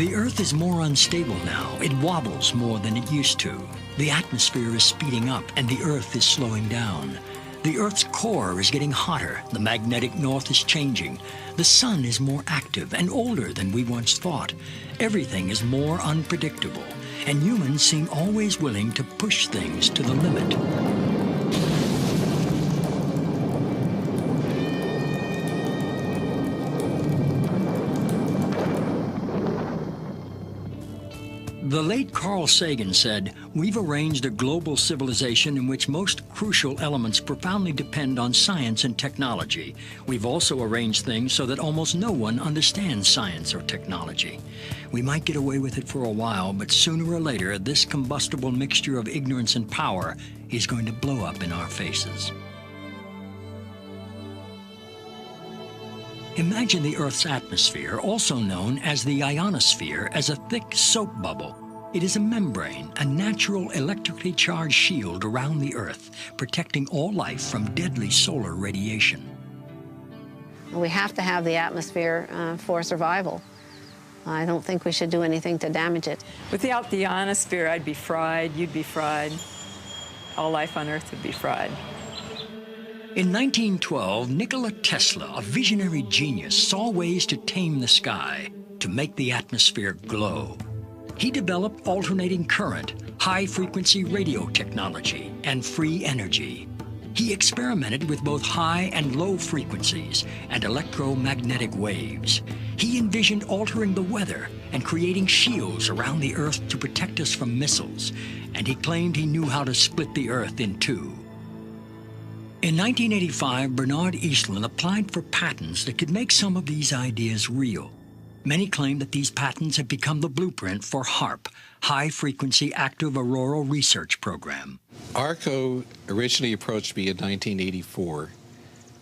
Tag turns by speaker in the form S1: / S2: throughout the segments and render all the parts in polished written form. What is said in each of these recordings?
S1: The Earth is more unstable now. It wobbles more than it used to. The atmosphere is speeding up and the Earth is slowing down. The Earth's core is getting hotter. The magnetic north is changing. The sun is more active and older than we once thought. Everything is more unpredictable, and humans seem always willing to push things to the limit. The late Carl Sagan said, "We've arranged a global civilization in which most crucial elements profoundly depend on science and technology. We've also arranged things so that almost no one understands science or technology. We might get away with it for a while, but sooner or later, this combustible mixture of ignorance and power is going to blow up in our faces." Imagine the Earth's atmosphere, also known as the ionosphere, as a thick soap bubble. It is a membrane, a natural electrically charged shield around the Earth, protecting all life from deadly solar radiation.
S2: We have to have the atmosphere for survival. I don't think we should do anything to damage it.
S3: Without the ionosphere, I'd be fried, you'd be fried, all life on Earth would be fried.
S1: In 1912, Nikola Tesla, a visionary genius, saw ways to tame the sky, to make the atmosphere glow. He developed alternating current, high-frequency radio technology, and free energy. He experimented with both high and low frequencies and electromagnetic waves. He envisioned altering the weather and creating shields around the Earth to protect us from missiles, and he claimed he knew how to split the Earth in two. In 1985, Bernard Eastlund applied for patents that could make some of these ideas real. Many claim that these patents have become the blueprint for HAARP, High-Frequency Active Auroral Research Program.
S4: ARCO originally approached me in 1984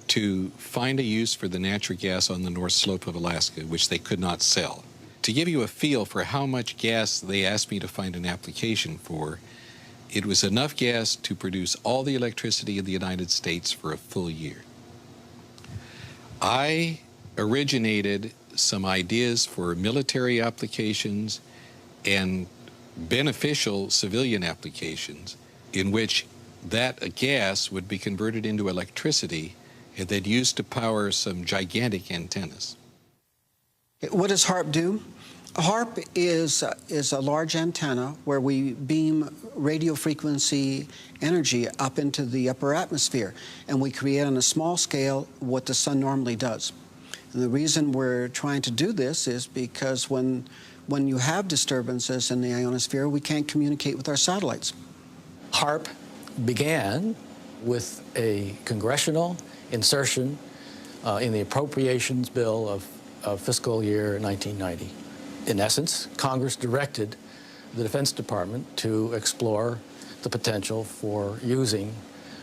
S4: to find a use for the natural gas on the north slope of Alaska, which they could not sell. To give you a feel for how much gas they asked me to find an application for, it was enough gas to produce all the electricity in the United States for a full year. I originated some ideas for military applications and beneficial civilian applications in which that gas would be converted into electricity and then used to power some gigantic antennas.
S5: What does HAARP do? HAARP is a large antenna where we beam radio frequency energy up into the upper atmosphere, and we create on a small scale what the sun normally does. And the reason we're trying to do this is because when you have disturbances in the ionosphere, we can't communicate with our satellites.
S6: HAARP began with a congressional insertion in the appropriations bill of fiscal year 1990. In essence, Congress directed the Defense Department to explore the potential for using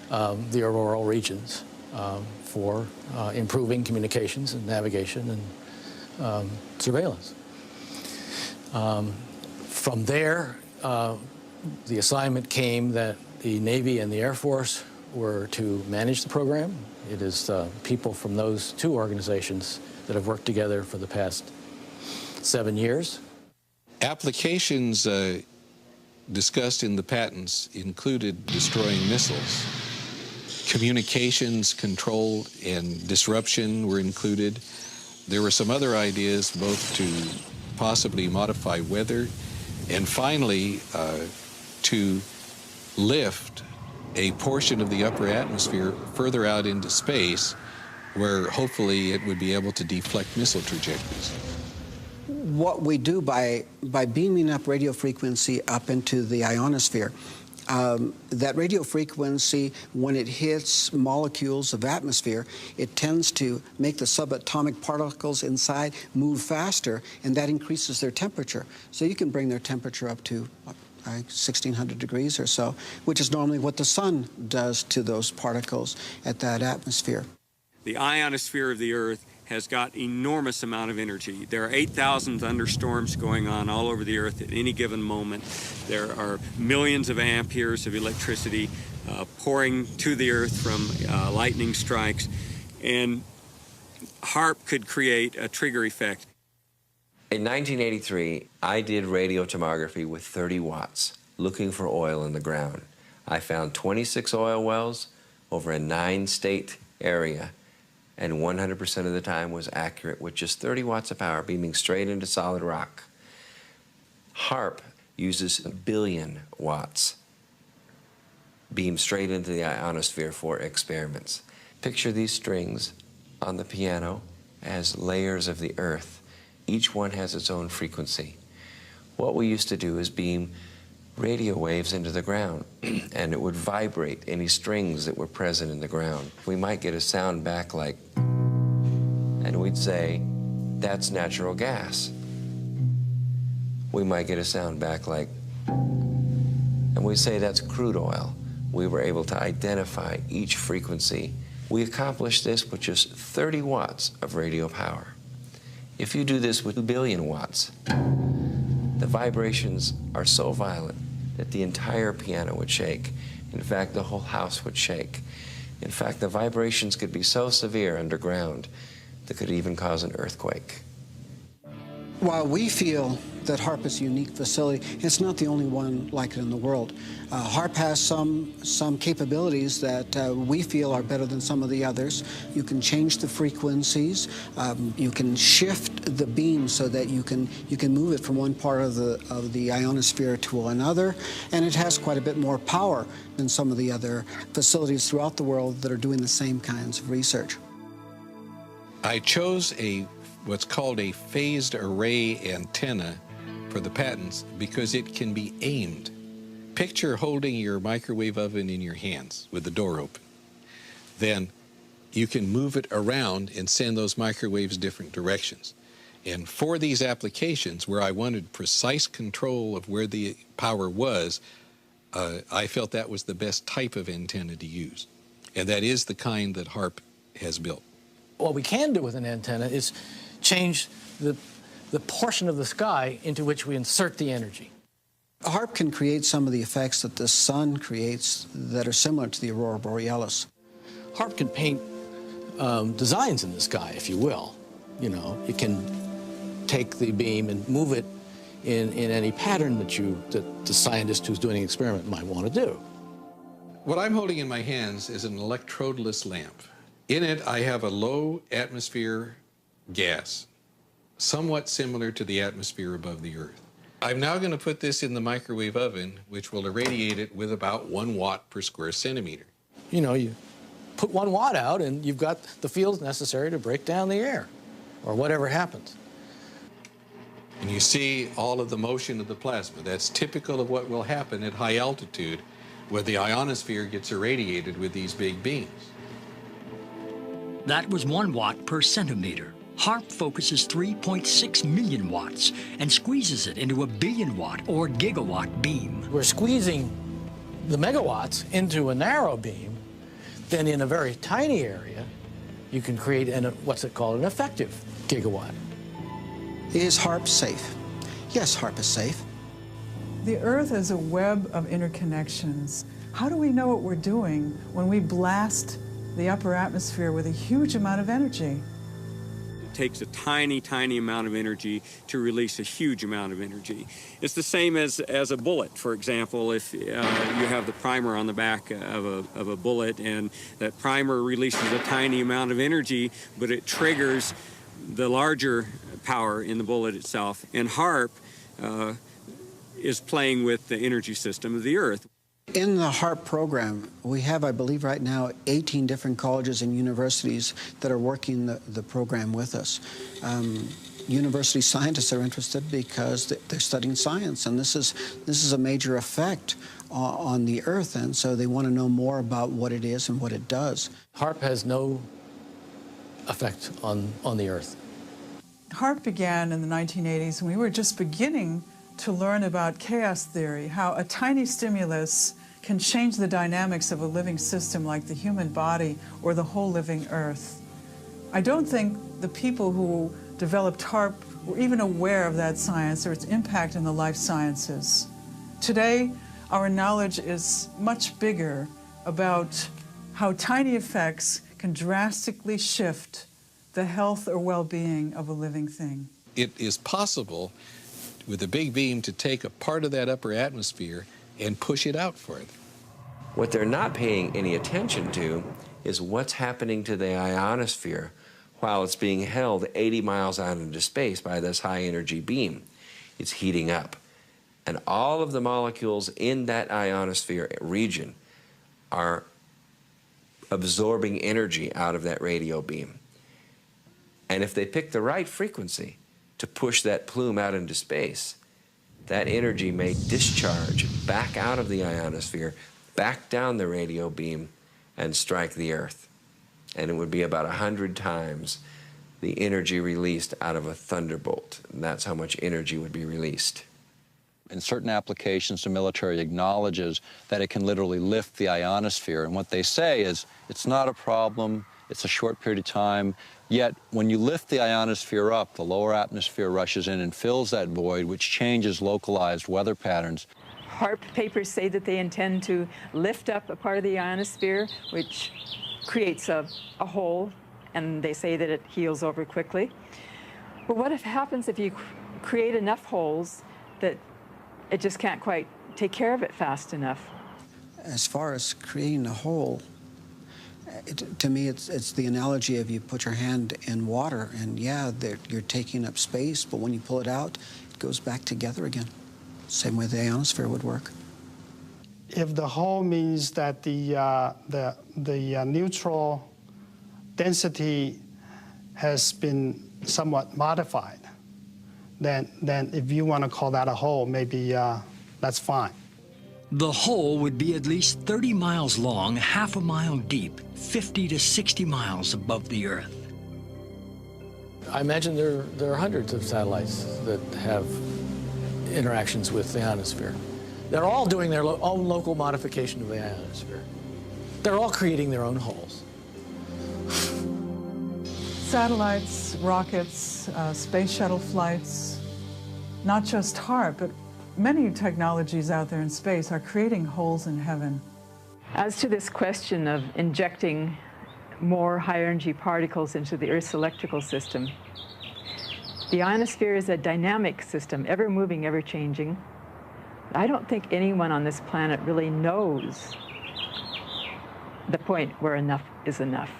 S6: the auroral regions for improving communications and navigation and surveillance. From there, the assignment came that the Navy and the Air Force were to manage the program. It is people from those two organizations that have worked together for the past 7 years.
S4: Applications discussed in the patents included destroying missiles. Communications control and disruption were included. There were some other ideas both to possibly modify weather and finally to lift a portion of the upper atmosphere further out into space where hopefully it would be able to deflect missile trajectories.
S5: What we do by beaming up radio frequency up into the ionosphere, that radio frequency, when it hits molecules of atmosphere, it tends to make the subatomic particles inside move faster, and that increases their temperature. So you can bring their temperature up to 1,600 degrees or so, which is normally what the sun does to those particles at that atmosphere.
S7: The ionosphere of the Earth has got enormous amount of energy. There are 8,000 thunderstorms going on all over the Earth at any given moment. There are millions of amperes of electricity pouring to the Earth from lightning strikes, and HAARP could create a trigger effect.
S8: In 1983, I did radiotomography with 30 watts, looking for oil in the ground. I found 26 oil wells over a 9-state area, and 100% of the time was accurate with just 30 watts of power beaming straight into solid rock. HAARP uses 1 billion watts beamed straight into the ionosphere for experiments. Picture these strings on the piano as layers of the earth. Each one has its own frequency. What we used to do is beam radio waves into the ground, and it would vibrate any strings that were present in the ground. We might get a sound back like, and we'd say, that's natural gas. We might get a sound back like, and we'd say that's crude oil. We were able to identify each frequency. We accomplished this with just 30 watts of radio power. If you do this with 2 billion watts, the vibrations are so violent that the entire piano would shake. In fact, the whole house would shake. In fact, the vibrations could be so severe underground that could even cause an earthquake.
S5: While we feel that HAARP is a unique facility, it's not the only one like it in the world. HAARP has some capabilities that we feel are better than some of the others. You can change the frequencies. You can shift the beam so that you can move it from one part of the ionosphere to another, and it has quite a bit more power than some of the other facilities throughout the world that are doing the same kinds of research.
S4: I chose what's called a phased array antenna for the patents because it can be aimed. Picture holding your microwave oven in your hands with the door open. Then you can move it around and send those microwaves different directions. And for these applications where I wanted precise control of where the power was, I felt that was the best type of antenna to use. And that is the kind that HAARP has built.
S6: What we can do with an antenna is change the portion of the sky into which we insert the energy.
S5: HAARP can create some of the effects that the sun creates that are similar to the aurora borealis.
S6: HAARP can paint designs in the sky, if you will. You know, it can take the beam and move it in any pattern that the scientist who's doing an experiment might want to do.
S4: What I'm holding in my hands is an electrodeless lamp. In it, I have a low atmosphere gas, somewhat similar to the atmosphere above the Earth. I'm now going to put this in the microwave oven, which will irradiate it with about 1 watt per square centimeter.
S6: You know, you put 1 watt out and you've got the fields necessary to break down the air, or whatever happens.
S4: And you see all of the motion of the plasma. That's typical of what will happen at high altitude, where the ionosphere gets irradiated with these big beams.
S1: That was 1 watt per centimeter. HAARP focuses 3.6 million watts and squeezes it into a billion-watt or gigawatt beam.
S6: We're squeezing the megawatts into a narrow beam. Then in a very tiny area, you can create what's it called, an effective gigawatt.
S5: Is HAARP safe? Yes, HAARP is safe.
S9: The Earth is a web of interconnections. How do we know what we're doing when we blast the upper atmosphere with a huge amount of energy?
S7: It takes a tiny, tiny amount of energy to release a huge amount of energy. It's the same as a bullet, for example. If you have the primer on the back of a bullet, and that primer releases a tiny amount of energy, but it triggers the larger power in the bullet itself. And HAARP is playing with the energy system of the Earth.
S5: In the HAARP program, we have, I believe right now, 18 different colleges and universities that are working the program with us. University scientists are interested because they're studying science, and this is a major effect on the Earth, and so they want to know more about what it is and what it does.
S6: HAARP has no effect on the Earth.
S9: HAARP began in the 1980s, and we were just beginning to learn about chaos theory, how a tiny stimulus can change the dynamics of a living system like the human body or the whole living Earth. I don't think the people who developed HAARP were even aware of that science or its impact in the life sciences. Today, our knowledge is much bigger about how tiny effects can drastically shift the health or well-being of a living thing.
S4: it is possible with a big beam to take a part of that upper atmosphere and push it out further.
S8: What they're not paying any attention to is what's happening to the ionosphere while it's being held 80 miles out into space by this high energy beam. It's heating up. And all of the molecules in that ionosphere region are absorbing energy out of that radio beam. And if they pick the right frequency to push that plume out into space, that energy may discharge back out of the ionosphere, back down the radio beam, and strike the Earth. And it would be about 100 times the energy released out of a thunderbolt. And that's how much energy would be released.
S10: In certain applications, the military acknowledges that it can literally lift the ionosphere. And what they say is, it's not a problem, it's a short period of time. Yet, when you lift the ionosphere up, the lower atmosphere rushes in and fills that void, which changes localized weather patterns.
S3: HAARP papers say that they intend to lift up a part of the ionosphere, which creates a hole, and they say that it heals over quickly. But what happens if you create enough holes that it just can't quite take care of it fast enough?
S5: As far as creating a hole, to me, it's the analogy of you put your hand in water, and yeah, you're taking up space, but when you pull it out, it goes back together again. Same way the ionosphere would work.
S11: If the hole means that the neutral density has been somewhat modified, then if you want to call that a hole, maybe that's fine.
S1: The hole would be at least 30 miles long, half a mile deep, 50 to 60 miles above the Earth.
S6: I imagine there are hundreds of satellites that have interactions with the ionosphere. They're all doing their own local modification of the ionosphere. They're all creating their own holes.
S9: Satellites, rockets, space shuttle flights, not just HAARP, but many technologies out there in space are creating holes in heaven.
S3: As to this question of injecting more high-energy particles into the Earth's electrical system, the ionosphere is a dynamic system, ever moving, ever changing. I don't think anyone on this planet really knows the point where enough is enough.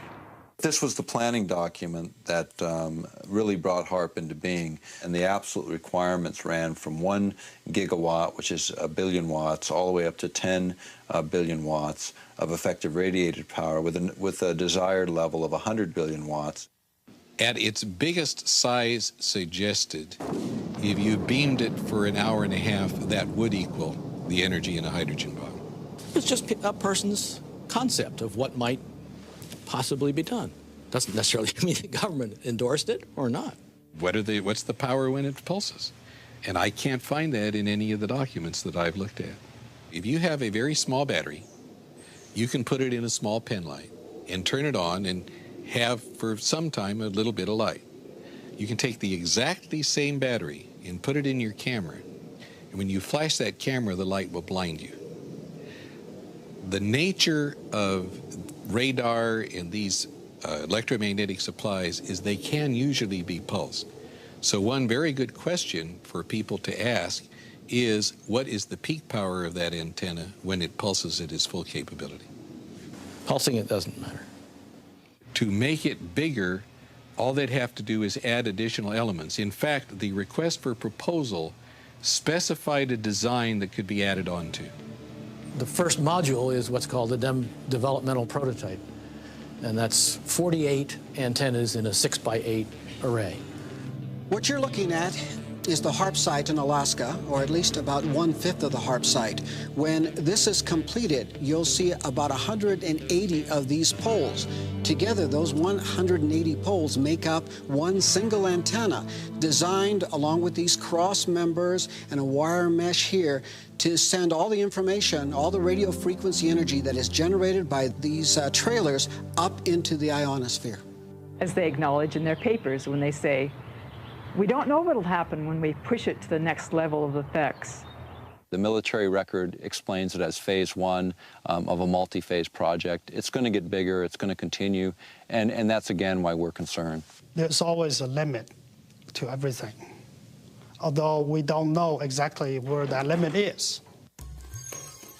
S10: This was the planning document that really brought HAARP into being, and the absolute requirements ran from 1 gigawatt, which is 1 billion watts, all the way up to 10 billion watts of effective radiated power with a desired level of 100 billion watts.
S4: At its biggest size suggested, if you beamed it for an hour and a half, that would equal the energy in a hydrogen bomb.
S6: It's just a person's concept of what might possibly be done. Doesn't necessarily mean the government endorsed it or not.
S4: What's the power when it pulses? And I can't find that in any of the documents that I've looked at. If you have a very small battery, you can put it in a small pen light and turn it on and have for some time a little bit of light. You can take the exactly same battery and put it in your camera, and when you flash that camera, the light will blind you. The nature of radar and these electromagnetic supplies is they can usually be pulsed. So one very good question for people to ask is, what is the peak power of that antenna when it pulses at its full capability?
S6: Pulsing it doesn't matter.
S4: To make it bigger, all they'd have to do is add additional elements. In fact, the request for proposal specified a design that could be added onto.
S6: The first module is what's called a developmental prototype, and that's 48 antennas in a 6x8 array.
S5: What you're looking at is the HAARP site in Alaska, or at least about 1/5 of the HAARP site. When this is completed, you'll see about 180 of these poles. Together, those 180 poles make up one single antenna, designed along with these cross members and a wire mesh here to send all the information, all the radio frequency energy that is generated by these trailers up into the ionosphere.
S3: As they acknowledge in their papers when they say, we don't know what'll happen when we push it to the next level of effects.
S10: The military record explains it as phase 1 of a multi-phase project. It's going to get bigger, it's going to continue, and that's again why we're concerned.
S11: There's always a limit to everything. although we don't know exactly where that limit is.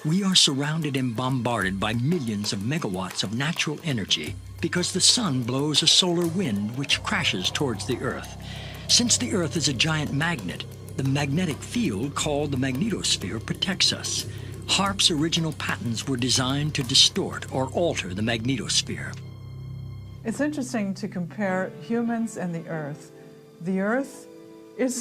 S1: We are surrounded and bombarded by millions of megawatts of natural energy because the sun blows a solar wind which crashes towards the Earth. Since the Earth is a giant magnet, the magnetic field called the magnetosphere protects us. HAARP's original patents were designed to distort or alter the magnetosphere.
S9: It's interesting to compare humans and the Earth. The Earth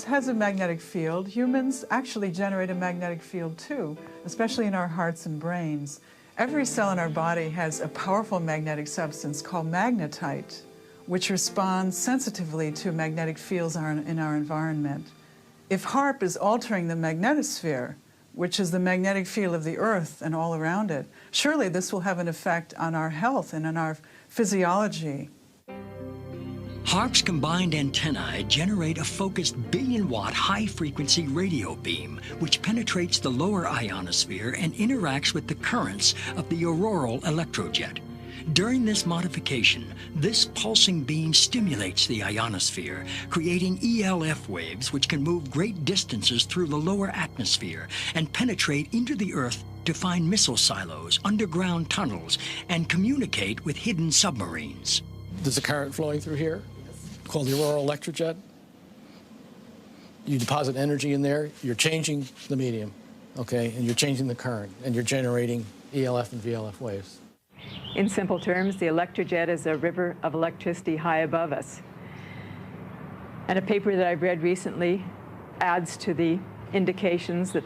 S9: has a magnetic field. Humans actually generate a magnetic field too, especially in our hearts and brains. Every cell in our body has a powerful magnetic substance called magnetite, which responds sensitively to magnetic fields in our environment. If HAARP is altering the magnetosphere, which is the magnetic field of the Earth and all around it, surely this will have an effect on our health and on our physiology.
S1: HAARP's combined antennae generate a focused billion-watt high-frequency radio beam, which penetrates the lower ionosphere and interacts with the currents of the auroral electrojet. During this modification, this pulsing beam stimulates the ionosphere, creating ELF waves which can move great distances through the lower atmosphere and penetrate into the Earth to find missile silos, underground tunnels, and communicate with hidden submarines.
S6: There's a current flowing through here called the auroral electrojet. You deposit energy in there, you're changing the medium, okay, and you're changing the current, and you're generating ELF and VLF waves.
S3: In simple terms, the electrojet is a river of electricity high above us. And a paper that I've read recently adds to the indications that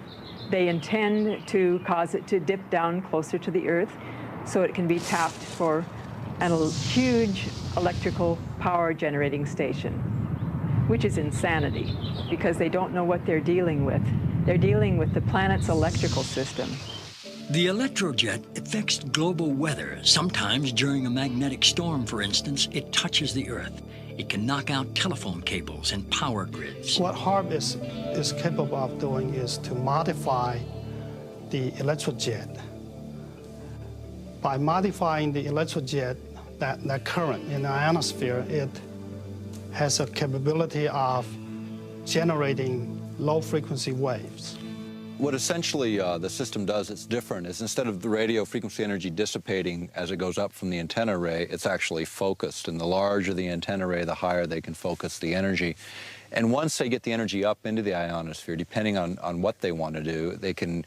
S3: they intend to cause it to dip down closer to the Earth so it can be tapped for a huge electrical power generating station, which is insanity because they don't know what they're dealing with. They're dealing with the planet's electrical system.
S1: The electrojet affects global weather. Sometimes during a magnetic storm, for instance, it touches the Earth. It can knock out telephone cables and power grids.
S11: What HAARP is capable of doing is to modify the electrojet. By modifying the electrojet, that current in the ionosphere, it has a capability of generating low-frequency waves.
S10: What essentially the system does, it's different, is instead of the radio frequency energy dissipating as it goes up from the antenna array, it's actually focused. And the larger the antenna array, the higher they can focus the energy. And once they get the energy up into the ionosphere, depending on what they want to do, they can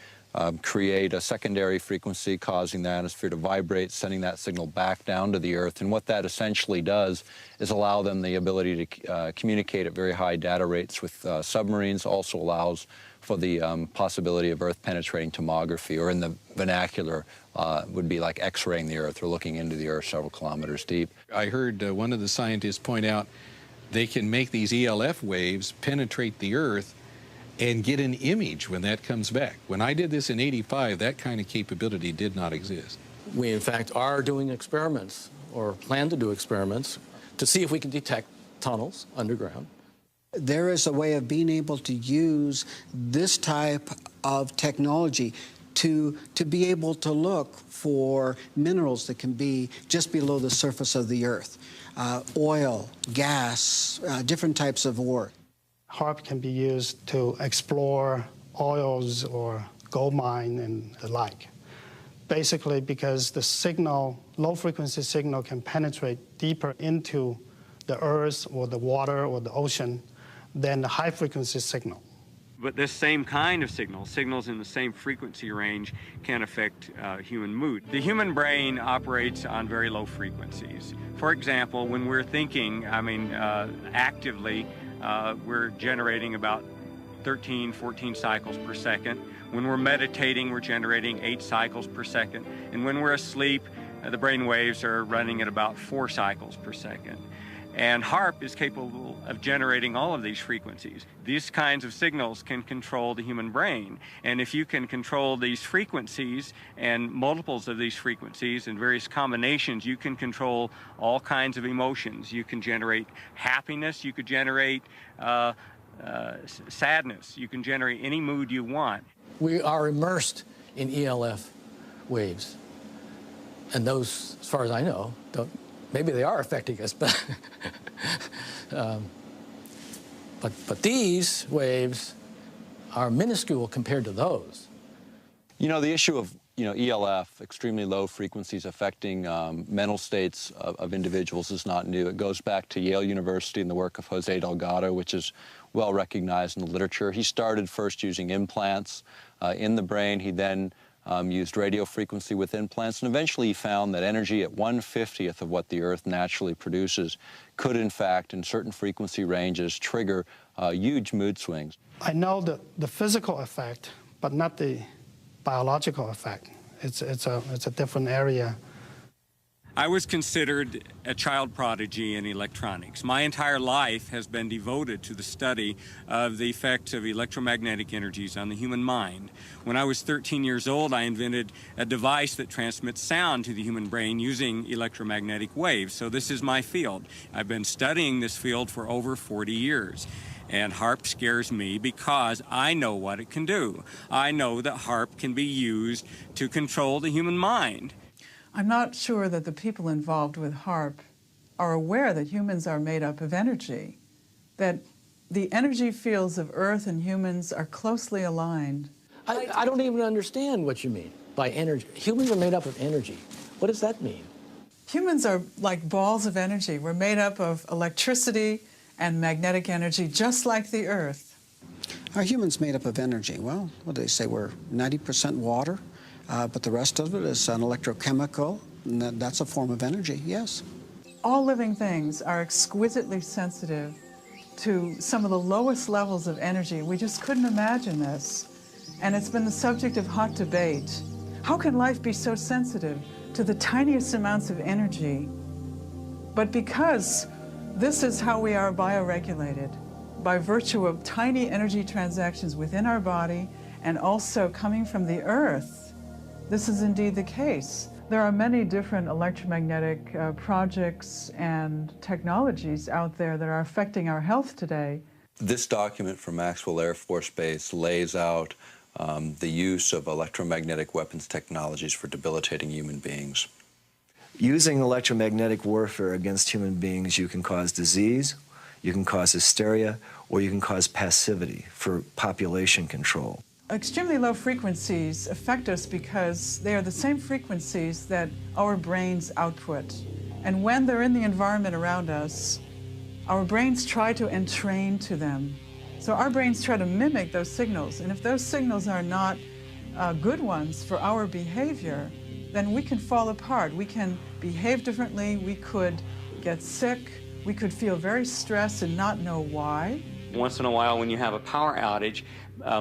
S10: create a secondary frequency causing the ionosphere to vibrate, sending that signal back down to the Earth. And what that essentially does is allow them the ability to communicate at very high data rates with submarines, also allows for the possibility of Earth penetrating tomography, or in the vernacular would be like X-raying the Earth or looking into the Earth several kilometers deep.
S4: I heard one of the scientists point out they can make these ELF waves penetrate the Earth and get an image when that comes back. When I did this in '85, that kind of capability did not exist.
S6: We, in fact, are doing experiments, or plan to do experiments, to see if we can detect tunnels underground.
S5: There is a way of being able to use this type of technology to be able to look for minerals that can be just below the surface of the Earth. Oil, gas, different types of ore.
S11: HAARP can be used to explore oils or gold mine and the like. Basically because the signal, low-frequency signal, can penetrate deeper into the Earth or the water or the ocean than the high-frequency signal.
S7: But this same kind of signals in the same frequency range, can affect human mood. The human brain operates on very low frequencies. For example, when we're thinking, actively, we're generating about 13, 14 cycles per second. When we're meditating, we're generating 8 cycles per second. And when we're asleep, the brain waves are running at about 4 cycles per second. And HAARP is capable of generating all of these frequencies. These kinds of signals can control the human brain. And if you can control these frequencies and multiples of these frequencies and various combinations, you can control all kinds of emotions. You can generate happiness, you could generate sadness, you can generate any mood you want.
S6: We are immersed in ELF waves. And those, as far as I know, maybe they are affecting us, but But these waves are minuscule compared to those.
S10: You know, the issue of ELF, extremely low frequencies affecting mental states of individuals, is not new. It goes back to Yale University and the work of Jose Delgado, which is well recognized in the literature. He started first using implants in the brain. He then used radio frequency with implants, and eventually he found that energy at 1/50th of what the Earth naturally produces could, in fact, in certain frequency ranges, trigger huge mood swings.
S11: I know the physical effect, but not the biological effect. It's a different area.
S7: I was considered a child prodigy in electronics. My entire life has been devoted to the study of the effects of electromagnetic energies on the human mind. When I was 13 years old, I invented a device that transmits sound to the human brain using electromagnetic waves. So this is my field. I've been studying this field for over 40 years. And HAARP scares me because I know what it can do. I know that HAARP can be used to control the human mind.
S9: I'm not sure that the people involved with HAARP are aware that humans are made up of energy, that the energy fields of Earth and humans are closely aligned.
S6: I don't even understand what you mean by energy. Humans are made up of energy. What does that mean?
S9: Humans are like balls of energy. We're made up of electricity and magnetic energy, just like the Earth.
S5: Are humans made up of energy? Well, what do they say? We're 90% water, but the rest of it is an electrochemical, and that's a form of energy, yes.
S9: All living things are exquisitely sensitive to some of the lowest levels of energy. We just couldn't imagine this. And it's been the subject of hot debate. How can life be so sensitive to the tiniest amounts of energy? But because this is how we are bioregulated, by virtue of tiny energy transactions within our body and also coming from the Earth, this is indeed the case. There are many different electromagnetic projects and technologies out there that are affecting our health today.
S10: This document from Maxwell Air Force Base lays out the use of electromagnetic weapons technologies for debilitating human beings.
S12: Using electromagnetic warfare against human beings, you can cause disease, you can cause hysteria, or you can cause passivity for population control.
S9: Extremely low frequencies affect us because they are the same frequencies that our brains output. And when they're in the environment around us, our brains try to entrain to them. So our brains try to mimic those signals. And if those signals are not good ones for our behavior, then we can fall apart. We can behave differently, we could get sick, we could feel very stressed and not know why.
S7: Once in a while when you have a power outage,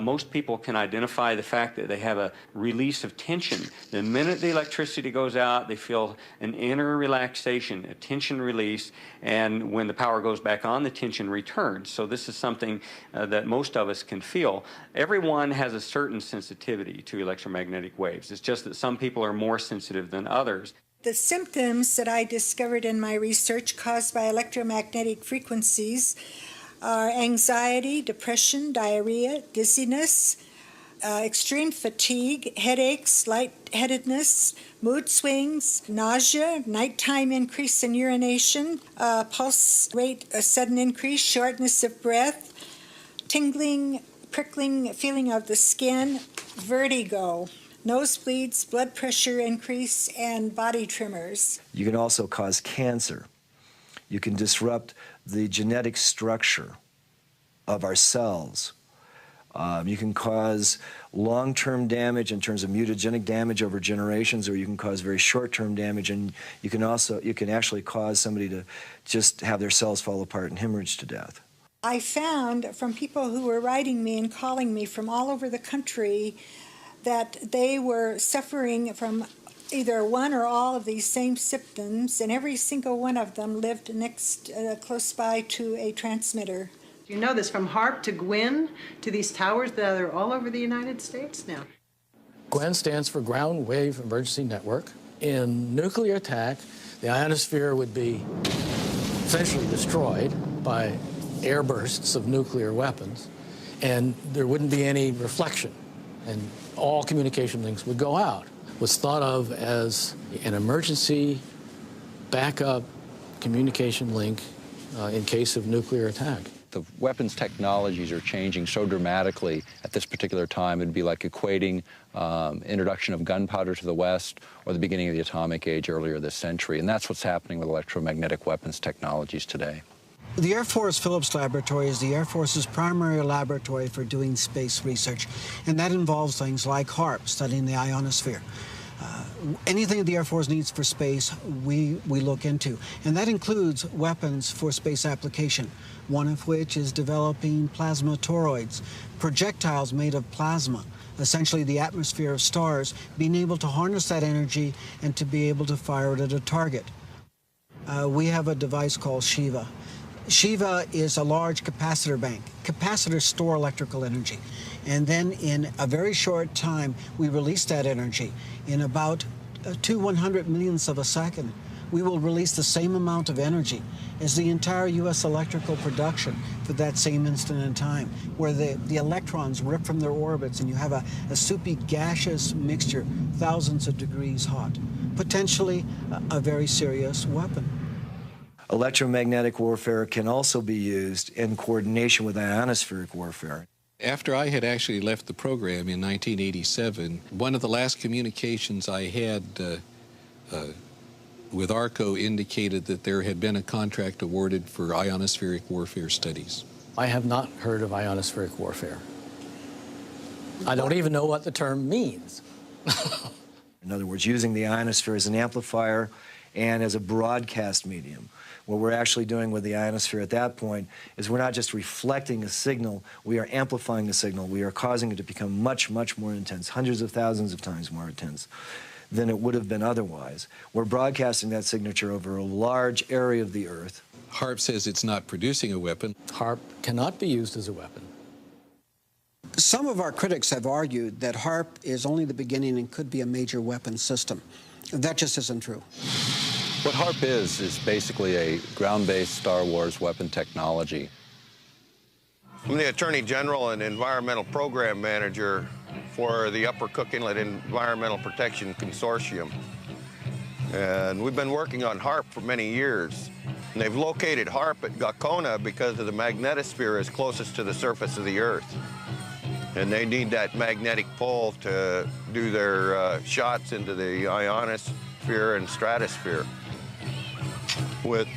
S7: most people can identify the fact that they have a release of tension. The minute the electricity goes out, they feel an inner relaxation, a tension release, and when the power goes back on, the tension returns. So this is something that most of us can feel. Everyone has a certain sensitivity to electromagnetic waves. It's just that some people are more sensitive than others.
S13: The symptoms that I discovered in my research caused by electromagnetic frequencies are anxiety, depression, diarrhea, dizziness, extreme fatigue, headaches, lightheadedness, mood swings, nausea, nighttime increase in urination, pulse rate, a sudden increase, shortness of breath, tingling, prickling feeling of the skin, vertigo, nosebleeds, blood pressure increase, and body tremors.
S12: You can also cause cancer. You can disrupt the genetic structure of our cells. You can cause long-term damage in terms of mutagenic damage over generations, or you can cause very short-term damage, and you can actually cause somebody to just have their cells fall apart and hemorrhage to death.
S13: I found from people who were writing me and calling me from all over the country that they were suffering from either one or all of these same symptoms, and every single one of them lived close by to a transmitter.
S14: You know this from HAARP to GWIN to these towers that are all over the United States now.
S6: GWEN stands for Ground Wave Emergency Network. In nuclear attack, the ionosphere would be essentially destroyed by air bursts of nuclear weapons, and there wouldn't be any reflection, and all communication links would go out. Was thought of as an emergency backup communication link in case of nuclear attack.
S10: the weapons technologies are changing so dramatically at this particular time. It'd be like equating introduction of gunpowder to the West or the beginning of the atomic age earlier this century. And that's what's happening with electromagnetic weapons technologies today.
S5: The Air Force Phillips Laboratory is the Air Force's primary laboratory for doing space research, and that involves things like HAARP, studying the ionosphere. Anything the Air Force needs for space, we look into, and that includes weapons for space application, one of which is developing plasma toroids, projectiles made of plasma, essentially the atmosphere of stars, being able to harness that energy and to be able to fire it at a target. We have a device called Shiva. Shiva is a large capacitor bank. Capacitors store electrical energy. And then in a very short time, we release that energy. In about 100 millionths of a second, we will release the same amount of energy as the entire U.S. electrical production for that same instant in time, where the electrons rip from their orbits and you have a soupy gaseous mixture, thousands of degrees hot. Potentially a very serious weapon.
S12: Electromagnetic warfare can also be used in coordination with ionospheric warfare.
S4: After I had actually left the program in 1987, one of the last communications I had with ARCO indicated that there had been a contract awarded for ionospheric warfare studies.
S6: I have not heard of ionospheric warfare. I don't even know what the term means.
S12: In other words, using the ionosphere as an amplifier and as a broadcast medium. What we're actually doing with the ionosphere at that point is we're not just reflecting a signal, we are amplifying the signal. We are causing it to become much, much more intense, hundreds of thousands of times more intense than it would have been otherwise. We're broadcasting that signature over a large area of the Earth.
S4: HAARP says it's not producing a weapon.
S6: HAARP cannot be used as a weapon.
S5: Some of our critics have argued that HAARP is only the beginning and could be a major weapons system. That just isn't true.
S10: What HAARP is basically a ground-based Star Wars weapon technology.
S15: I'm the Attorney General and Environmental Program Manager for the Upper Cook Inlet Environmental Protection Consortium. And we've been working on HAARP for many years. And they've located HAARP at Gakona because of the magnetosphere is closest to the surface of the Earth. And they need that magnetic pole to do their shots into the ionosphere and stratosphere. With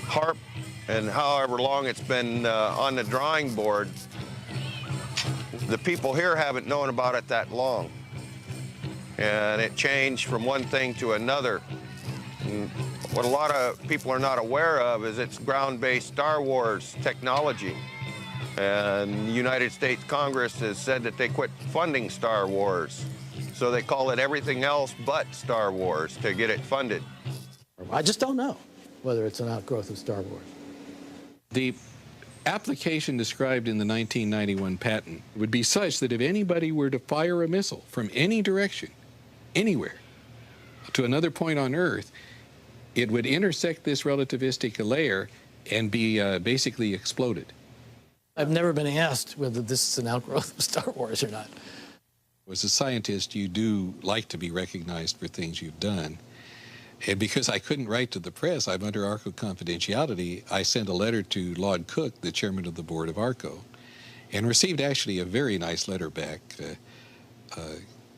S15: HAARP and however long it's been on the drawing board, the people here haven't known about it that long. And it changed from one thing to another. And what a lot of people are not aware of is it's ground-based Star Wars technology. And the United States Congress has said that they quit funding Star Wars. So they call it everything else but Star Wars to get it funded.
S6: I just don't know whether it's an outgrowth of Star Wars.
S4: The application described in the 1991 patent would be such that if anybody were to fire a missile from any direction, anywhere, to another point on Earth, it would intersect this relativistic layer and be basically exploded.
S6: I've never been asked whether this is an outgrowth of Star Wars or not.
S4: As a scientist, you do like to be recognized for things you've done. And because I couldn't write to the press, I'm under ARCO confidentiality, I sent a letter to Lord Cook, the chairman of the board of ARCO, and received actually a very nice letter back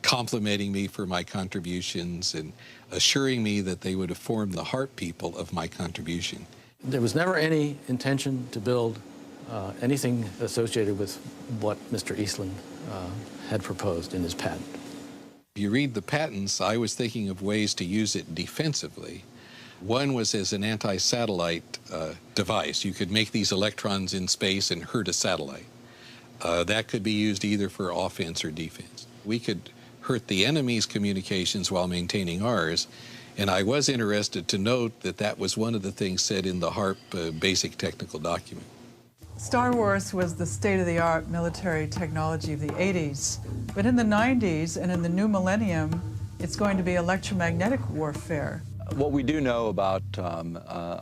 S4: complimenting me for my contributions and assuring me that they would inform the HAARP people of my contribution.
S6: There was never any intention to build anything associated with what Mr. Eastland had proposed in his patent.
S4: If you read the patents, I was thinking of ways to use it defensively. One was as an anti-satellite device. You could make these electrons in space and hurt a satellite. That could be used either for offense or defense. We could hurt the enemy's communications while maintaining ours, and I was interested to note that that was one of the things said in the HAARP basic technical document.
S9: Star Wars was the state-of-the-art military technology of the 80s, but in the 90s and in the new millennium, it's going to be electromagnetic warfare.
S10: What we do know about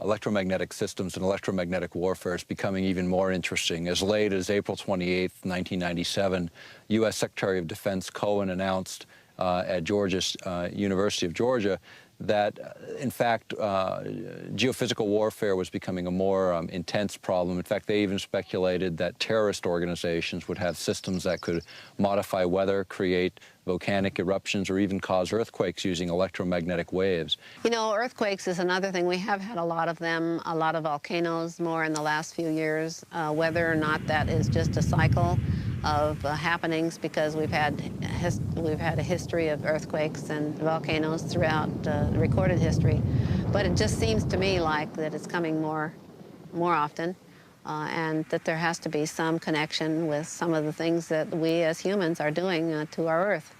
S10: electromagnetic systems and electromagnetic warfare is becoming even more interesting. As late as April 28, 1997, U.S. Secretary of Defense Cohen announced at University of Georgia that, in fact, geophysical warfare was becoming a more intense problem. In fact, they even speculated that terrorist organizations would have systems that could modify weather, create volcanic eruptions, or even cause earthquakes using electromagnetic waves.
S2: You know, earthquakes is another thing. We have had a lot of them, a lot of volcanoes more in the last few years. Whether or not that is just a cycle of happenings, because we've had a history of earthquakes and volcanoes throughout recorded history, but it just seems to me like that it's coming more often, and that there has to be some connection with some of the things that we as humans are doing to our Earth.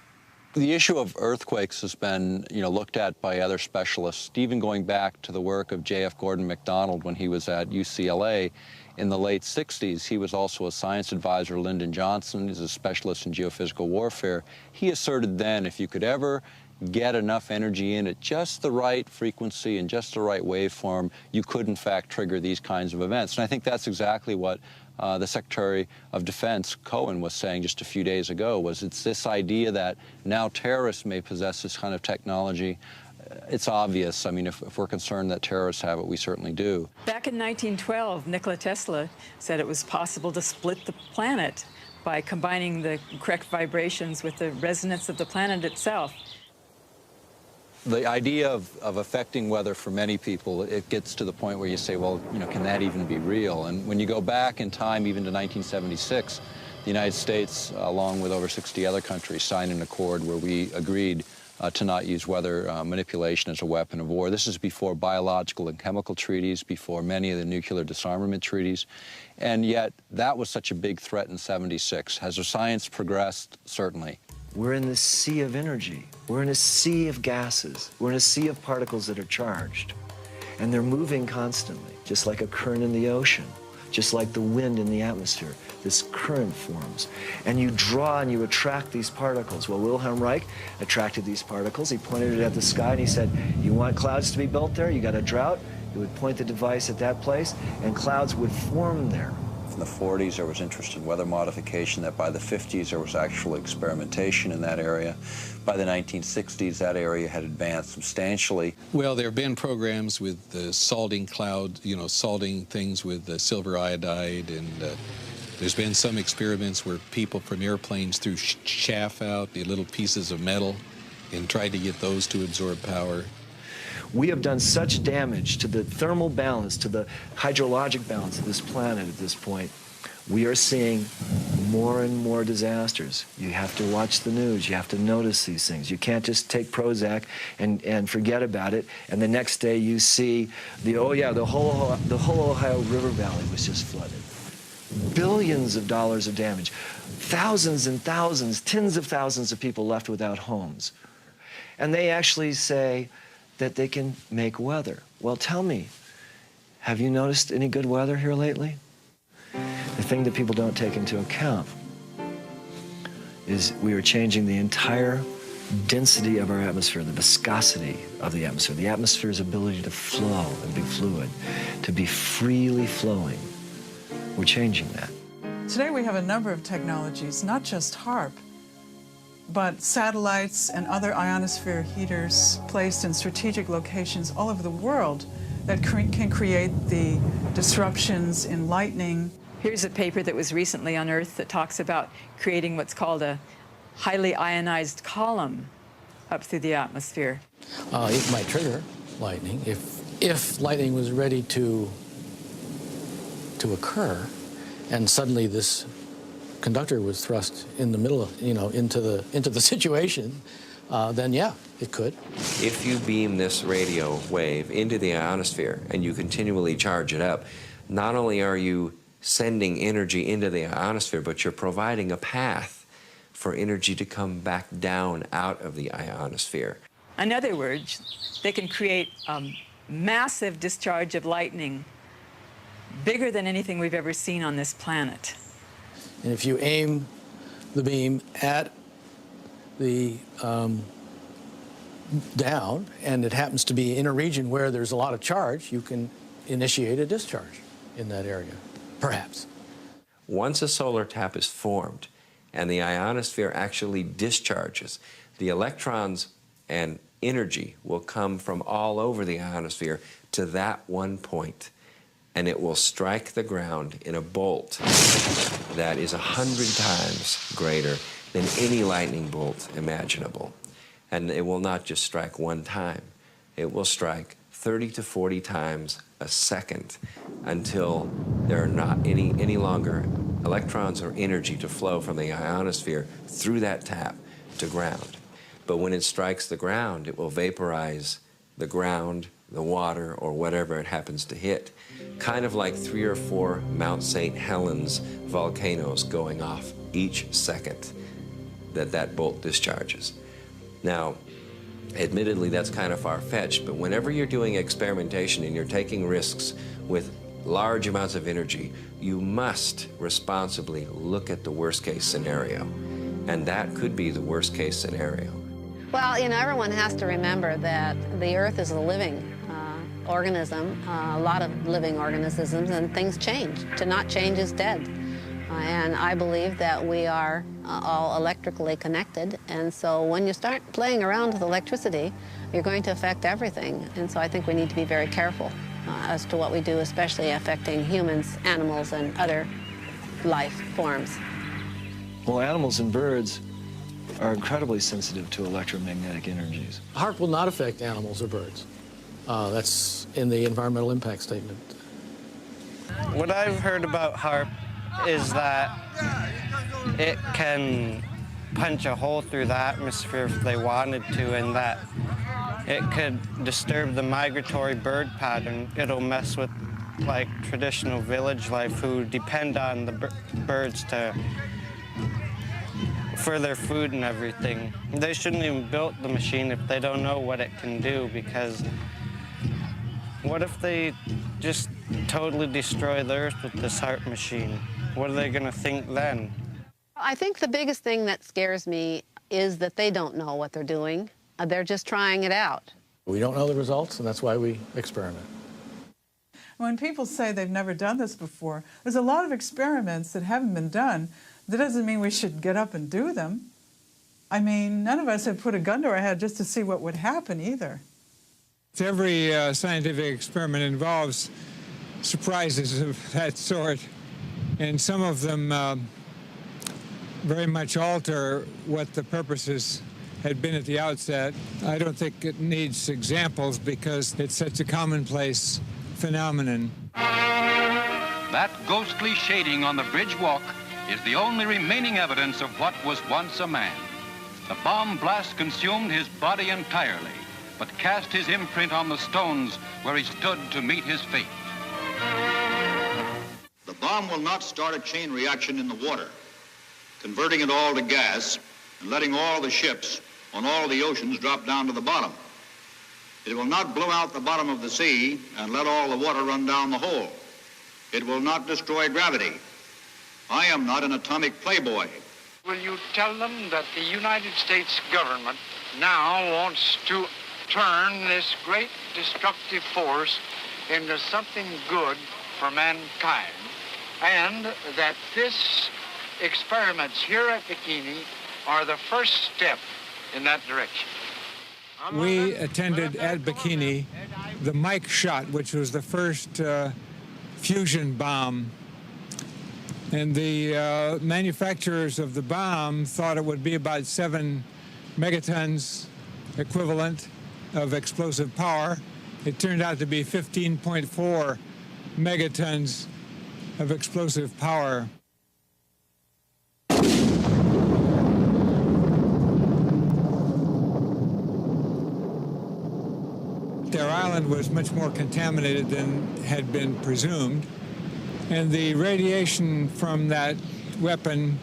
S10: The issue of earthquakes has been, looked at by other specialists, even going back to the work of J.F. Gordon MacDonald when he was at UCLA in the late 60s. He was also a science advisor. Lyndon Johnson is a specialist in geophysical warfare. He asserted then if you could ever get enough energy in at just the right frequency and just the right waveform, you could in fact trigger these kinds of events. And I think that's exactly what the Secretary of Defense, Cohen, was saying just a few days ago, was it's this idea that now terrorists may possess this kind of technology. It's obvious. I mean, if we're concerned that terrorists have it, we certainly do.
S3: Back in 1912, Nikola Tesla said it was possible to split the planet by combining the correct vibrations with the resonance of the planet itself.
S10: The idea of affecting weather for many people, it gets to the point where you say, well, can that even be real? And when you go back in time, even to 1976, the United States, along with over 60 other countries, signed an accord where we agreed to not use weather manipulation as a weapon of war. This is before biological and chemical treaties, before many of the nuclear disarmament treaties. And yet, that was such a big threat in '76. Has the science progressed? Certainly.
S12: We're in this sea of energy. We're in a sea of gases. We're in a sea of particles that are charged. And they're moving constantly, just like a current in the ocean, just like the wind in the atmosphere. This current forms. And you draw and you attract these particles. Well, Wilhelm Reich attracted these particles. He pointed it at the sky and he said, you want clouds to be built there? You got a drought? He would point the device at that place and clouds would form there.
S10: In the 40s, there was interest in weather modification. That by the 50s, there was actual experimentation in that area. By the 1960s, that area had advanced substantially.
S4: Well, there have been programs with salting clouds, salting things with silver iodide, and there's been some experiments where people from airplanes threw chaff out, the little pieces of metal, and tried to get those to absorb power.
S12: We have done such damage to the thermal balance, to the hydrologic balance of this planet at this point. We are seeing more and more disasters. You have to watch the news. You have to notice these things. You can't just take Prozac and forget about it, and the next day you see the whole Ohio River Valley was just flooded. Billions of dollars of damage. Thousands and thousands, tens of thousands of people left without homes. And they actually say that they can make weather. Well, tell me, have you noticed any good weather here lately? The thing that people don't take into account is we are changing the entire density of our atmosphere, the viscosity of the atmosphere's ability to flow and be fluid, to be freely flowing. We're changing that.
S9: Today we have a number of technologies, not just HAARP, but satellites and other ionosphere heaters placed in strategic locations all over the world that can create the disruptions in lightning.
S3: Here's a paper that was recently unearthed that talks about creating what's called a highly ionized column up through the atmosphere.
S6: It might trigger lightning if lightning was ready to occur, and suddenly this conductor was thrust in the middle of, into the situation, then yeah, it could.
S8: If you beam this radio wave into the ionosphere and you continually charge it up, not only are you sending energy into the ionosphere, but you're providing a path for energy to come back down out of the ionosphere.
S3: In other words, they can create a massive discharge of lightning, bigger than anything we've ever seen on this planet.
S6: And if you aim the beam at the down, and it happens to be in a region where there's a lot of charge, you can initiate a discharge in that area, perhaps.
S8: Once a solar tap is formed and the ionosphere actually discharges, the electrons and energy will come from all over the ionosphere to that one point, and it will strike the ground in a bolt that is 100 times greater than any lightning bolt imaginable. And it will not just strike one time. It will strike 30 to 40 times a second until there are not any longer electrons or energy to flow from the ionosphere through that tap to ground. But when it strikes the ground, it will vaporize the ground, the water, or whatever it happens to hit. Kind of like 3 or 4 Mount St. Helens volcanoes going off each second that bolt discharges. Now, admittedly, that's kind of far-fetched, but whenever you're doing experimentation and you're taking risks with large amounts of energy, you must responsibly look at the worst-case scenario. And that could be the worst-case scenario.
S2: Well, you know, everyone has to remember that the Earth is a living organism, a lot of living organisms, and things change. To not change is dead. And I believe that we are all electrically connected, and so when you start playing around with electricity, you're going to affect everything. And so I think we need to be very careful as to what we do, especially affecting humans, animals, and other life forms.
S12: Well, animals and birds are incredibly sensitive to electromagnetic energies.
S6: HAARP will not affect animals or birds. That's in the environmental impact statement.
S16: What I've heard about HAARP is that it can punch a hole through the atmosphere if they wanted to, and that it could disturb the migratory bird pattern. It'll mess with like traditional village life who depend on the birds for their food and everything. They shouldn't even build the machine if they don't know what it can do, because what if they just totally destroy the Earth with this HAARP machine? What are they going to think then?
S2: I think the biggest thing that scares me is that they don't know what they're doing. They're just trying it out.
S6: We don't know the results, and that's why we experiment.
S9: When people say they've never done this before, there's a lot of experiments that haven't been done. That doesn't mean we should get up and do them. I mean, none of us have put a gun to our head just to see what would happen either.
S17: Every scientific experiment involves surprises of that sort, and some of them very much alter what the purposes had been at the outset. I don't think it needs examples because it's such a commonplace phenomenon.
S18: That ghostly shading on the bridge walk is the only remaining evidence of what was once a man. The bomb blast consumed his body entirely, but cast his imprint on the stones where he stood to meet his fate.
S19: The bomb will not start a chain reaction in the water, converting it all to gas and letting all the ships on all the oceans drop down to the bottom. It will not blow out the bottom of the sea and let all the water run down the hole. It will not destroy gravity. I am not an atomic playboy.
S20: Will you tell them that the United States government now wants to turn this great destructive force into something good for mankind, and that this experiments here at Bikini are the first step in that direction?
S17: We attended at Bikini the Mike shot, which was the first fusion bomb. And the manufacturers of the bomb thought it would be about 7 megatons equivalent of explosive power. It turned out to be 15.4 megatons of explosive power. Their island was much more contaminated than had been presumed, and the radiation from that weapon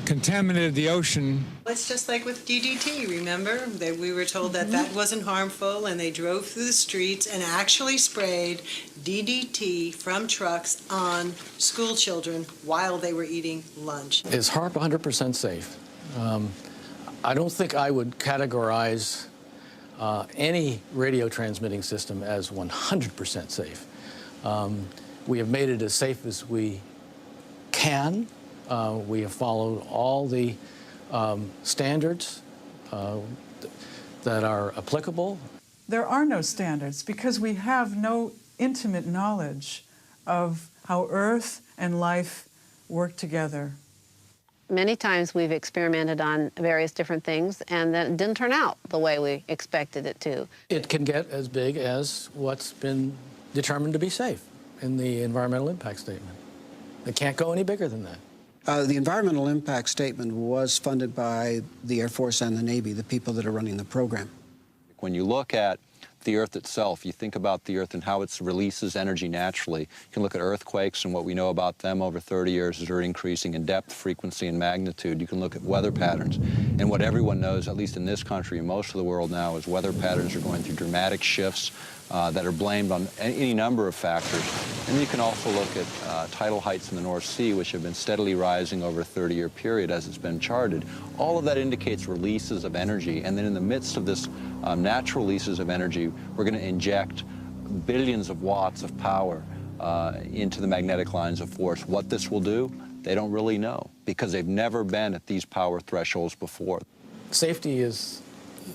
S17: contaminated the ocean.
S14: It's just like with DDT, remember? We were told that that wasn't harmful, and they drove through the streets and actually sprayed DDT from trucks on school children while they were eating lunch.
S6: Is HAARP 100% safe? I don't think I would categorize any radio transmitting system as 100% safe. We have made it as safe as we can. We have followed all the standards. that are applicable.
S9: There are no standards because we have no intimate knowledge of how Earth and life work together.
S2: Many times we've experimented on various different things and then it didn't turn out the way we expected it to.
S6: It can get as big as what's been determined to be safe in the environmental impact statement. It can't go any bigger than that.
S5: The environmental impact statement was funded by the Air Force and the Navy, the people that are running the program.
S10: When you look at the Earth itself, you think about the Earth and how it releases energy naturally. You can look at earthquakes, and what we know about them over 30 years is they're increasing in depth, frequency, and magnitude. You can look at weather patterns, and what everyone knows, at least in this country and most of the world now, is weather patterns are going through dramatic shifts that are blamed on any number of factors. And you can also look at tidal heights in the North Sea, which have been steadily rising over a 30-year period as it's been charted. All of that indicates releases of energy, and then in the midst of this natural releases of energy, we're going to inject billions of watts of power into the magnetic lines of force. What this will do, they don't really know, because they've never been at these power thresholds before.
S6: Safety is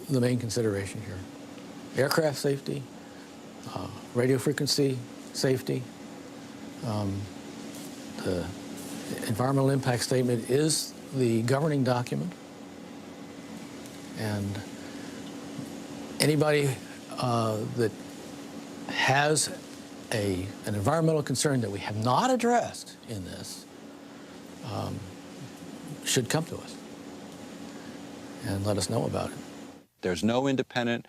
S6: the main consideration here. Aircraft safety, radio frequency safety. The environmental impact statement is the governing document, and anybody that has an environmental concern that we have not addressed in this should come to us and let us know about it.
S10: There's no independent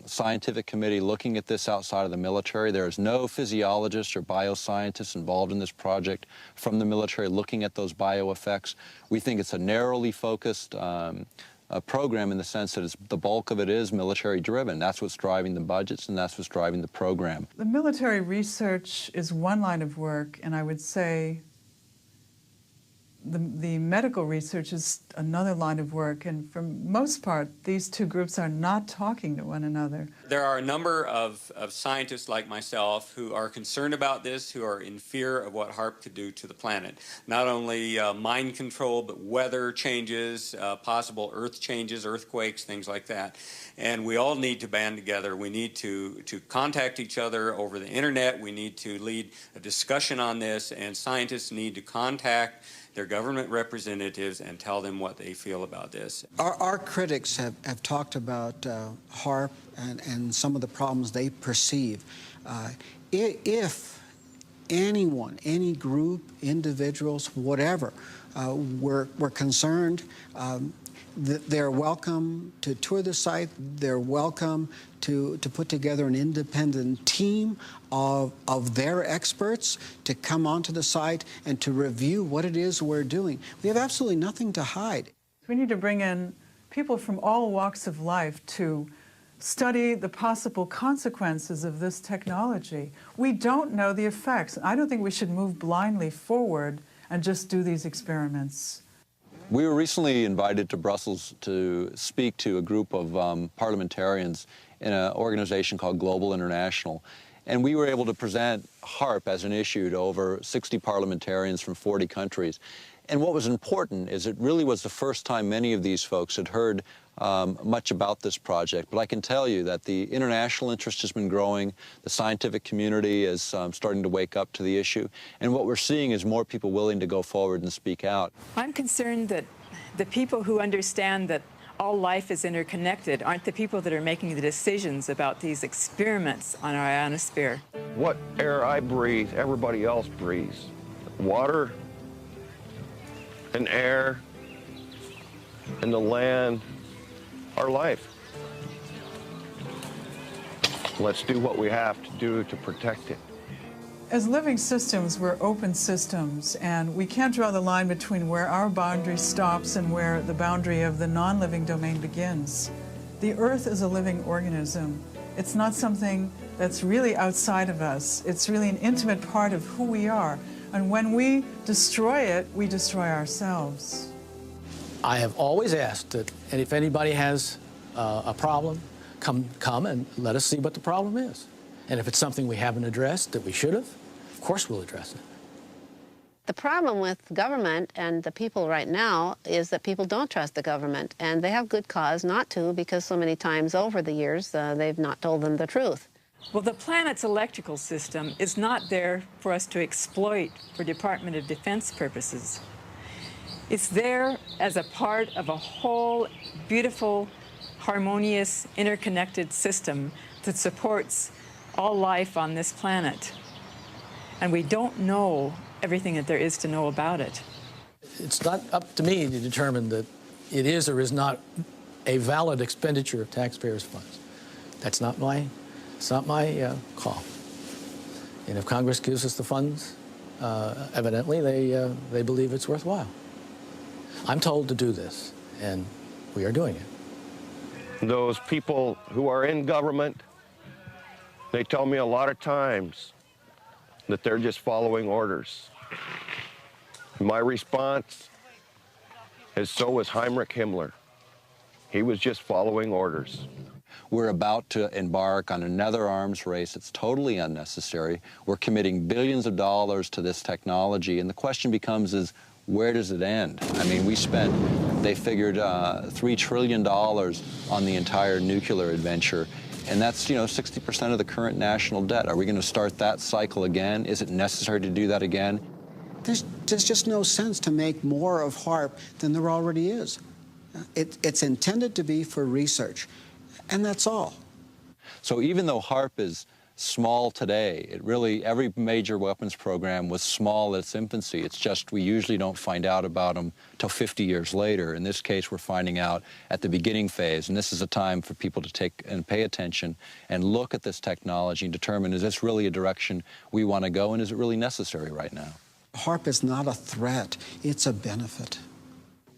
S10: scientific committee looking at this outside of the military. There is no physiologists or bioscientists involved in this project from the military looking at those bioeffects. We think it's a narrowly focused program in the sense that the bulk of it is military-driven. That's what's driving the budgets, and that's what's driving the program.
S9: The military research is one line of work, and I would say the medical research is another line of work, and for most part, these two groups are not talking to one another.
S7: There are a number of scientists like myself who are concerned about this, who are in fear of what HAARP could do to the planet. Not only mind control, but weather changes, possible earth changes, earthquakes, things like that. And we all need to band together. We need to contact each other over the internet. We need to lead a discussion on this, and scientists need to contact their government representatives and tell them what they feel about this.
S5: Our critics have talked about HAARP and some of the problems they perceive. If anyone, any group, individuals, whatever, were concerned, they're welcome to tour the site. They're welcome to put together an independent team of their experts to come onto the site and to review what it is we're doing. We have absolutely nothing to hide.
S9: We need to bring in people from all walks of life to study the possible consequences of this technology. We don't know the effects. I don't think we should move blindly forward and just do these experiments.
S10: We were recently invited to Brussels to speak to a group of parliamentarians in an organization called Global International. And we were able to present HAARP as an issue to over 60 parliamentarians from 40 countries. And what was important is it really was the first time many of these folks had heard much about this project. But I can tell you that the international interest has been growing. The scientific community is starting to wake up to the issue. And what we're seeing is more people willing to go forward and speak out.
S3: I'm concerned that the people who understand that all life is interconnected aren't the people that are making the decisions about these experiments on our ionosphere.
S15: What air I breathe, everybody else breathes. Water and air and the land, our life. Let's do what we have to do to protect it.
S9: As living systems, we're open systems, and we can't draw the line between where our boundary stops and where the boundary of the non-living domain begins. The Earth is a living organism. It's not something that's really outside of us. It's really an intimate part of who we are. And when we destroy it, we destroy ourselves.
S6: I have always asked that if anybody has a problem, come and let us see what the problem is. And if it's something we haven't addressed that we should have, of course we'll address it.
S2: The problem with government and the people right now is that people don't trust the government, and they have good cause not to, because so many times over the years they've not told them the truth.
S3: Well, the planet's electrical system is not there for us to exploit for Department of Defense purposes. It's there as a part of a whole beautiful, harmonious, interconnected system that supports all life on this planet. And we don't know everything that there is to know about it.
S6: It's not up to me to determine that it is or is not a valid expenditure of taxpayers' funds. It's not my call. And if Congress gives us the funds, evidently they believe it's worthwhile. I'm told to do this, and we are doing it.
S15: Those people who are in government, they tell me a lot of times that they're just following orders. My response is, so was Heinrich Himmler. He was just following orders.
S10: We're about to embark on another arms race. It's totally unnecessary. We're committing billions of dollars to this technology, and the question becomes is, where does it end? I mean, they figured $3 trillion on the entire nuclear adventure, and that's, 60% of the current national debt. Are we going to start that cycle again? Is it necessary to do that again?
S5: There's just no sense to make more of HAARP than there already is. It's intended to be for research, and that's all.
S10: So even though HAARP is small today, every major weapons program was small at its infancy. It's just we usually don't find out about them till 50 years later. In this case, we're finding out at the beginning phase, and this is a time for people to take and pay attention and look at this technology and determine, is this really a direction we want to go, and is it really necessary right now?
S5: HAARP is not a threat, it's a benefit.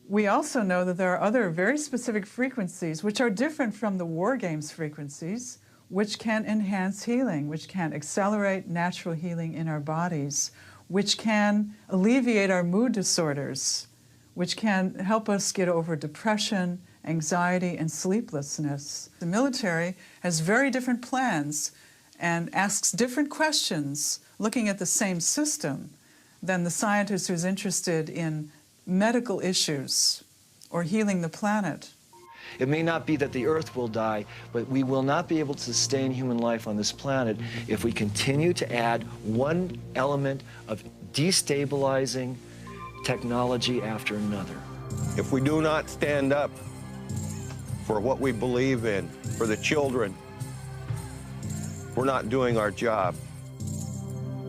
S9: We also know that there are other very specific frequencies which are different from the war games frequencies, which can enhance healing, which can accelerate natural healing in our bodies, which can alleviate our mood disorders, which can help us get over depression, anxiety, and sleeplessness. The military has very different plans and asks different questions looking at the same system than the scientist who's interested in medical issues or healing the planet.
S12: It may not be that the Earth will die, but we will not be able to sustain human life on this planet if we continue to add one element of destabilizing technology after another.
S15: If we do not stand up for what we believe in, for the children, we're not doing our job.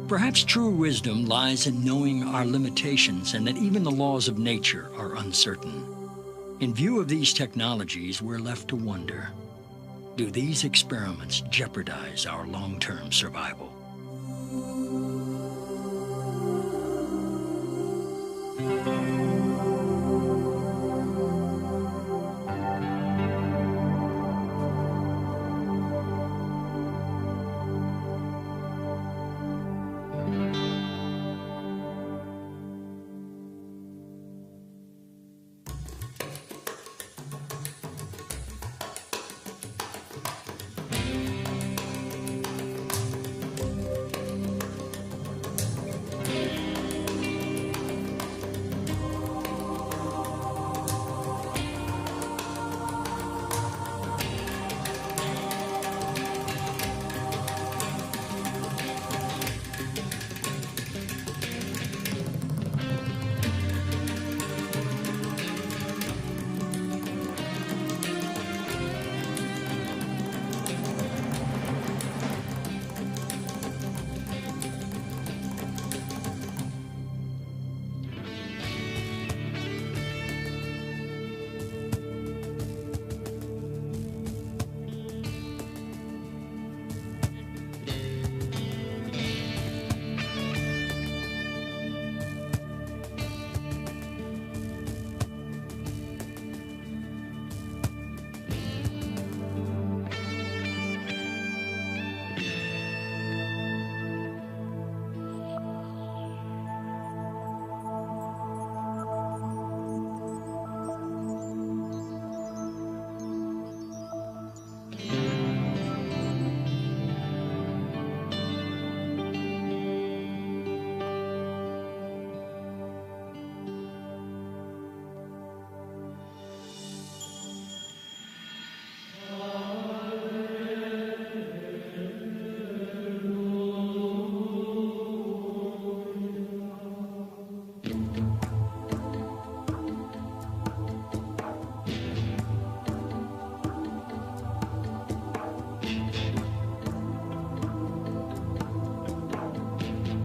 S1: Perhaps true wisdom lies in knowing our limitations and that even the laws of nature are uncertain. In view of these technologies, we're left to wonder, do these experiments jeopardize our long-term survival?